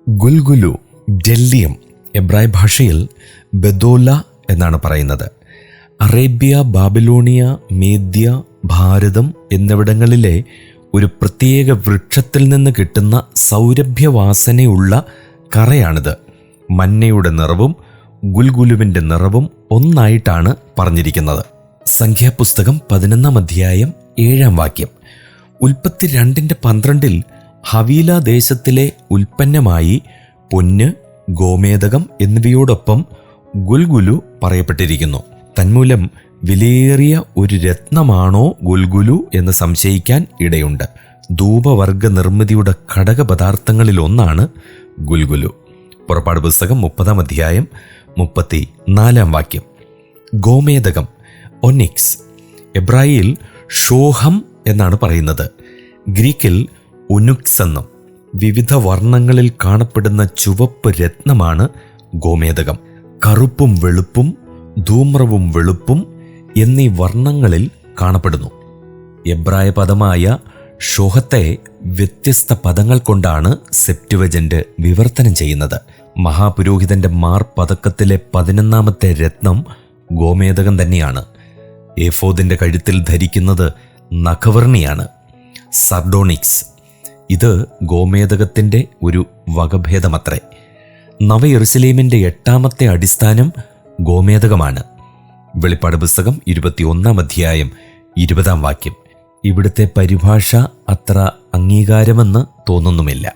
ഗുൽഗുലു, ഡെല്ലിയം, എബ്രായ ഭാഷയിൽ ബെദോല എന്നാണ് പറയുന്നത്. അറേബ്യ, ബാബിലോണിയ, മേദ്യ, ഭാരതം എന്നിവിടങ്ങളിലെ ഒരു പ്രത്യേക വൃക്ഷത്തിൽ നിന്ന് കിട്ടുന്ന സൗരഭ്യവാസനയുള്ള കറയാണിത്. മന്നയുടെ നിറവും ഗുൽഗുലുവിൻ്റെ നിറവും ഒന്നായിട്ടാണ് പറഞ്ഞിരിക്കുന്നത്. സംഖ്യാപുസ്തകം 11-ാം അധ്യായം 7-ാം വാക്യം. ഉൽപ്പത്തി 2:12 ഹവീല ദേശത്തിലെ ഉൽപ്പന്നമായി പൊന്ന്, ഗോമേദകം എന്നിവയോടൊപ്പം ഗുൽഗുലു പറയപ്പെട്ടിരിക്കുന്നു. തന്മൂലം വിലയേറിയ ഒരു രത്നമാണോ ഗുൽഗുലു എന്ന് സംശയിക്കാൻ ഇടയുണ്ട്. ധൂപവർഗ നിർമ്മിതിയുടെ ഘടകപദാർത്ഥങ്ങളിലൊന്നാണ് ഗുൽഗുലു. പുറപ്പാട് പുസ്തകം 30-ാം അധ്യായം 34-ാം വാക്യം. ഗോമേദകം, ഒനിക്സ്, എബ്രായയിൽ ഷോഹം എന്നാണ് പറയുന്നത്. ഗ്രീക്കിൽ ഒനുക്സ് എന്നും. വിവിധ വർണ്ണങ്ങളിൽ കാണപ്പെടുന്ന ചുവപ്പ് രത്നമാണ് ഗോമേദകം. കറുപ്പും വെളുപ്പും, ധൂമ്രവും വെളുപ്പും എന്നീ വർണ്ണങ്ങളിൽ കാണപ്പെടുന്നു. എബ്രായ പദമായ ഷോഹത്തെ വ്യത്യസ്ത പദങ്ങൾ കൊണ്ടാണ് സെപ്റ്റുവജന്റ് വിവർത്തനം ചെയ്യുന്നത്. മഹാപുരോഹിതന്റെ മാർപതക്കത്തിലെ 11-ാമത്തെ രത്നം ഗോമേദകം തന്നെയാണ്. ഏഫോദിന്റെ കഴുത്തിൽ ധരിക്കുന്നത് നഖവർണിയാണ്, സർഡോണിക്സ്. ഇത് ഗോമേദകത്തിന്റെ ഒരു വകഭേദമത്രേ. നവയെറുസലേമിന്റെ 8-ാമത്തെ അടിസ്ഥാനം ഗോമേദകമാണ്. വെളിപ്പാട് പുസ്തകം 21-ാം അധ്യായം 20-ാം വാക്യം. ഇവിടുത്തെ പരിഭാഷ അത്ര അംഗീകാരമെന്ന് തോന്നുന്നുമില്ല.